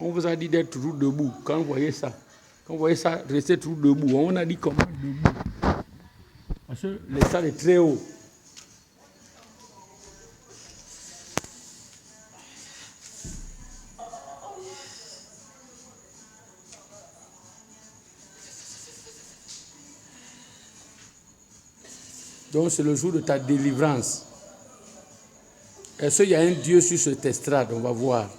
On vous a dit d'être toujours debout. Quand vous voyez ça, restez toujours debout. On a dit comment debout. Parce que les salles est très haut. Donc c'est le jour de ta délivrance. Est-ce qu'il y a un Dieu sur cette estrade? On va voir.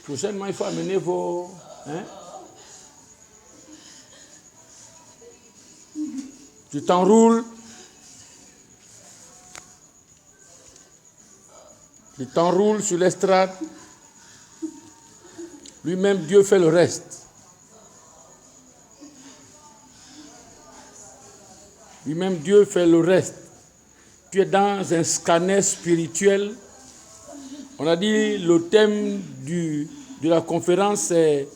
Prochainement, il faut amener vos... Hein? Tu t'enroules. Tu t'enroules sur l'estrade. Lui-même, Dieu fait le reste. Lui-même, Dieu fait le reste. Tu es dans un scanner spirituel. On a dit le thème de la conférence, c'est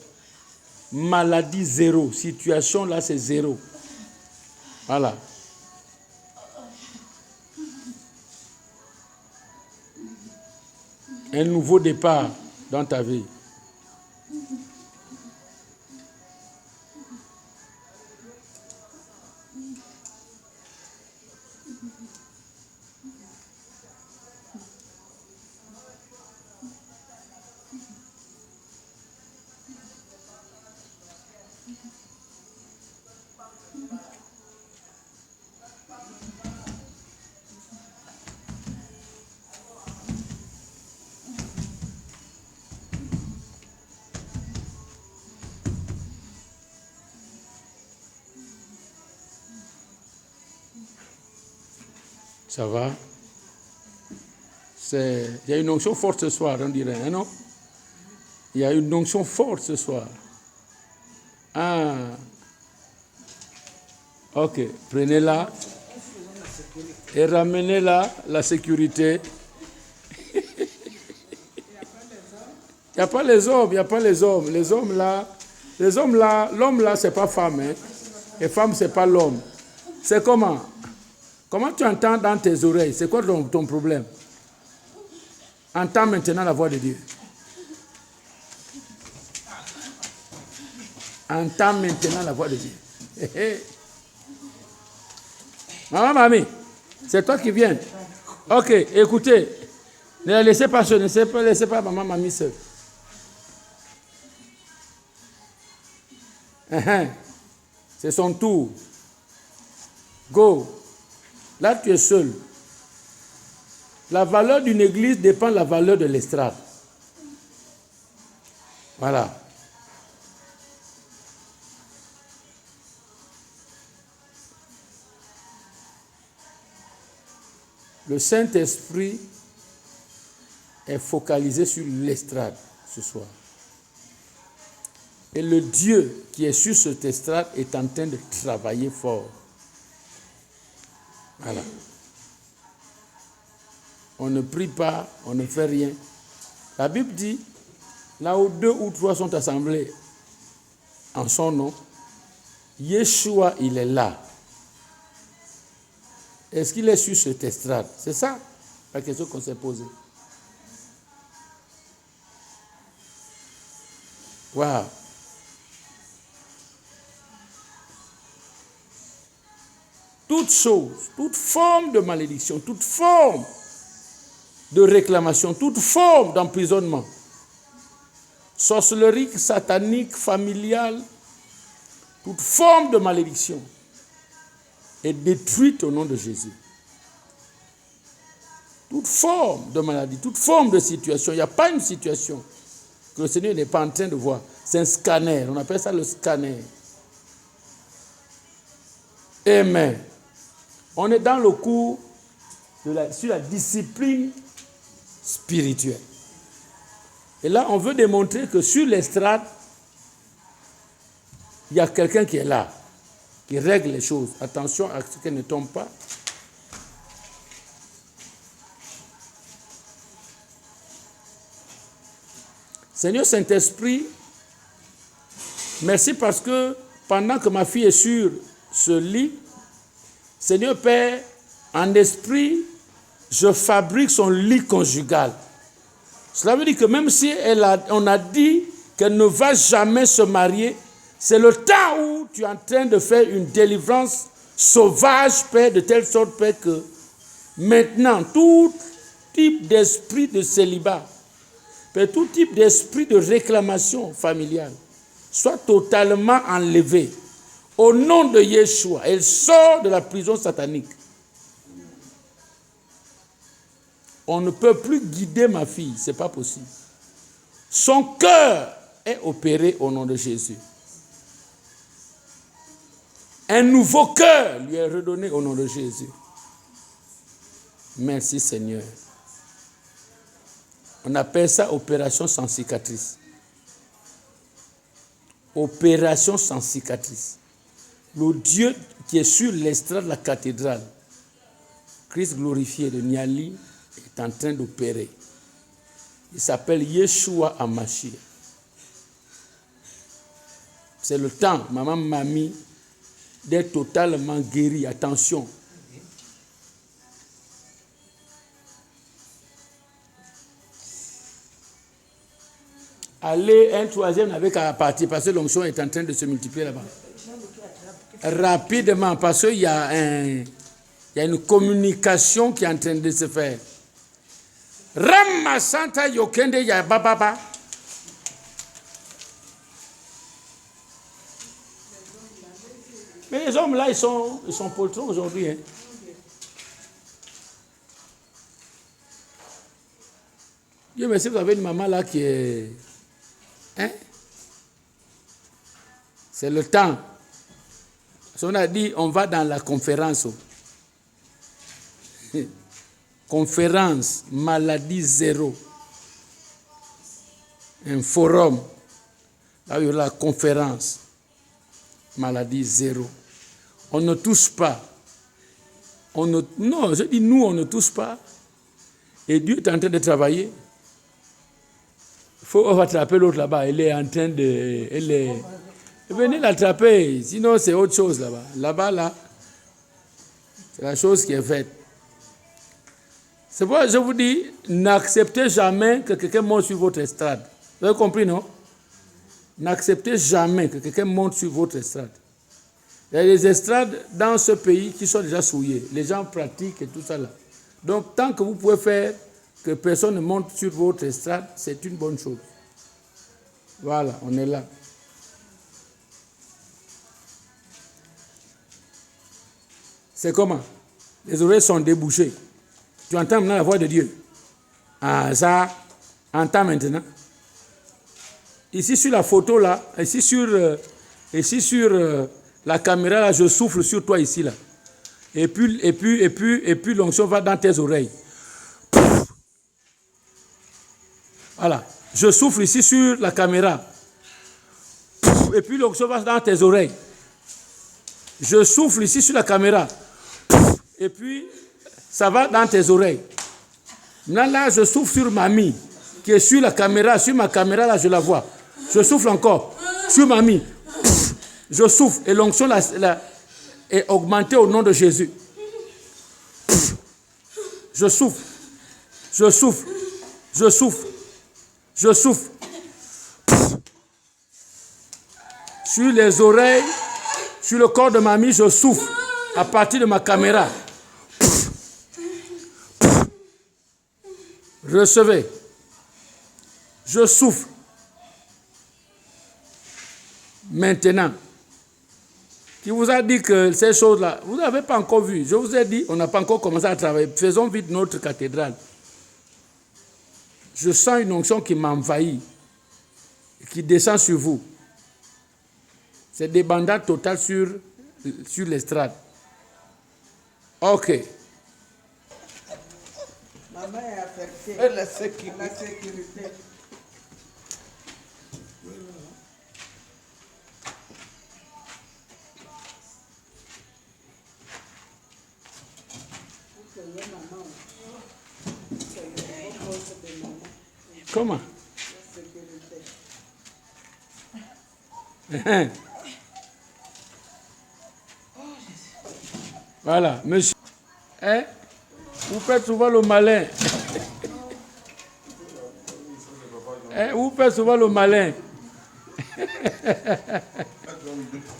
maladie zéro. Situation là, c'est zéro. Voilà. Un nouveau départ dans ta vie. Ça va? Il y a une onction forte ce soir, on dirait, hein, non? Il y a une onction forte ce soir. Ah. Ok, prenez-la et ramenez-la, la sécurité. Il n'y a pas les hommes, il n'y a pas les hommes. Les hommes là, l'homme là, c'est pas femme, hein? Et femme, c'est pas l'homme. C'est comment? Comment tu entends dans tes oreilles? C'est quoi ton problème? Entends maintenant la voix de Dieu. Entends maintenant la voix de Dieu. Maman, mamie, c'est toi qui viens. Ok, écoutez. Ne la laissez pas seule, ne laissez pas maman, mamie seule. C'est son tour. Go. Là, tu es seul. La valeur d'une église dépend de la valeur de l'estrade. Voilà. Le Saint-Esprit est focalisé sur l'estrade ce soir. Et le Dieu qui est sur cette estrade est en train de travailler fort. Voilà. On ne prie pas, on ne fait rien. La Bible dit, là où 2 ou 3 sont assemblés en son nom, Yeshua, il est là. Est-ce qu'il est sur cette estrade? C'est ça la question qu'on s'est posée. Waouh! Toute chose, toute forme de malédiction, toute forme de réclamation, toute forme d'emprisonnement, sorcellerie, satanique, familiale, toute forme de malédiction est détruite au nom de Jésus. Toute forme de maladie, toute forme de situation, il n'y a pas une situation que le Seigneur n'est pas en train de voir. C'est un scanner, on appelle ça le scanner. Amen. On est dans le cours sur la discipline spirituelle. Et là, on veut démontrer que sur l'estrade, il y a quelqu'un qui est là, qui règle les choses. Attention à ce qu'elle ne tombe pas. Seigneur Saint-Esprit, merci parce que pendant que ma fille est sur ce lit, Seigneur Père, en esprit, je fabrique son lit conjugal. Cela veut dire que même si on a dit qu'elle ne va jamais se marier, c'est le temps où tu es en train de faire une délivrance sauvage, Père, de telle sorte, Père, que maintenant, tout type d'esprit de célibat, Père, tout type d'esprit de réclamation familiale soit totalement enlevé. Au nom de Yeshua, elle sort de la prison satanique. On ne peut plus guider ma fille, ce n'est pas possible. Son cœur est opéré au nom de Jésus. Un nouveau cœur lui est redonné au nom de Jésus. Merci Seigneur. On appelle ça opération sans cicatrice. Opération sans cicatrice. Le Dieu qui est sur l'estrade de la cathédrale, Christ glorifié de Niali, est en train d'opérer. Il s'appelle Yeshua Hamashia. C'est le temps, maman m'a mis, d'être totalement guéri. Attention. Allez, un troisième avec à partir, parce que l'onction est en train de se multiplier là-bas. Rapidement, parce qu'il y a une communication qui est en train de se faire. Ramma Santa Yokende ya Bababa. Mais les hommes là, ils sont poltrons aujourd'hui. Hein. Dieu merci, vous avez une maman là qui est... Hein? C'est le temps. On a dit, on va dans la conférence. Conférence, maladie zéro. Un forum. Là, il y aura la conférence. Maladie zéro. On ne touche pas. Non, je dis nous, on ne touche pas. Et Dieu est en train de travailler. Il faut rattraper l'autre là-bas. Elle est en train de... Venez l'attraper, sinon c'est autre chose là-bas. Là-bas, là, c'est la chose qui est faite. C'est pourquoi je vous dis, n'acceptez jamais que quelqu'un monte sur votre estrade. Vous avez compris, non? N'acceptez jamais que quelqu'un monte sur votre estrade. Il y a des estrades dans ce pays qui sont déjà souillées. Les gens pratiquent et tout ça là. Donc, tant que vous pouvez faire que personne ne monte sur votre estrade, c'est une bonne chose. Voilà, on est là. C'est comment? Les oreilles sont débouchées. Tu entends maintenant la voix de Dieu. Ah, ça, entends maintenant. Ici sur la photo là, ici sur la caméra là, je souffle sur toi ici là. Et puis l'onction va dans tes oreilles. Voilà. Je souffle ici sur la caméra. Et puis l'onction va dans tes oreilles. Je souffle ici sur la caméra. Et puis, ça va dans tes oreilles. Maintenant, là, je souffle sur mamie, qui est sur la caméra. Sur ma caméra, là, je la vois. Je souffle encore. Sur mamie. Je souffle. Et l'onction est augmentée au nom de Jésus. Je souffle. Je souffle. Je souffle. Je souffle. Sur les oreilles, sur le corps de mamie, je souffle. À partir de ma caméra. Recevez. Je souffle. Maintenant. Qui vous a dit que ces choses-là, vous n'avez pas encore vu. Je vous ai dit, on n'a pas encore commencé à travailler. Faisons vite notre cathédrale. Je sens une onction qui m'envahit, qui descend sur vous. C'est des bandades totales sur l'estrade. Ok. Maman est affectée. La sécurité. Comment? Voilà, monsieur. Hein? Vous faites souvent le malin. Hein? Vous faites souvent le malin.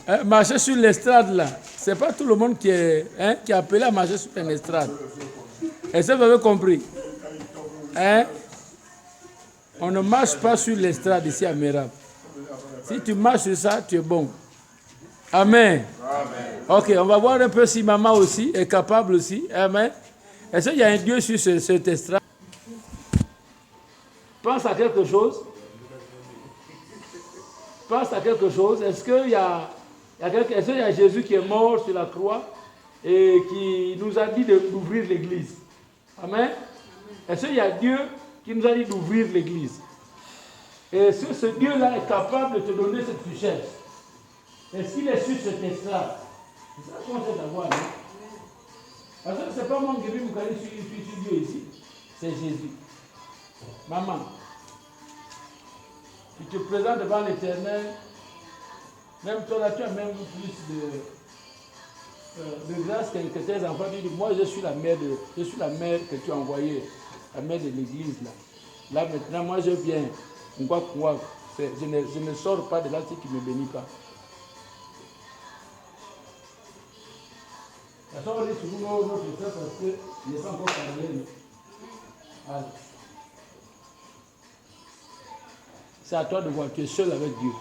Hein? Marcher sur l'estrade là. C'est pas tout le monde qui est, hein, qui est appelé à marcher sur une estrade. Est-ce que vous avez compris? Hein? On ne marche pas sur l'estrade ici à Mérab. Si tu marches sur ça, tu es bon. Amen. Amen. Ok, on va voir un peu si maman aussi est capable aussi. Amen. Est-ce qu'il y a un Dieu sur cette estrade? Pense à quelque chose. Pense à quelque chose. Est-ce qu'il y a Jésus qui est mort sur la croix et qui nous a dit d'ouvrir l'église? Amen. Est-ce qu'il y a Dieu qui nous a dit d'ouvrir l'église? Et est-ce que ce Dieu-là est capable de te donner cette richesse? Est-ce qu'il est sur cette estrade? C'est ça qu'on cherche à voir. Parce que ce n'est pas moi qui vais vous caler sur Dieu ici. C'est Jésus. Maman, tu te présentes devant l'Éternel. Même toi là, tu as même plus de grâce que tes enfants. Tu dis, moi je suis la mère que tu as envoyée, la mère de l'église là. Là maintenant, moi je viens. Je ne sors pas de là si tu ne me bénis pas. Ça on est souvent notre frère parce qu'il n'est pas encore parlé. Voilà. C'est à toi de voir, tu es seul avec Dieu.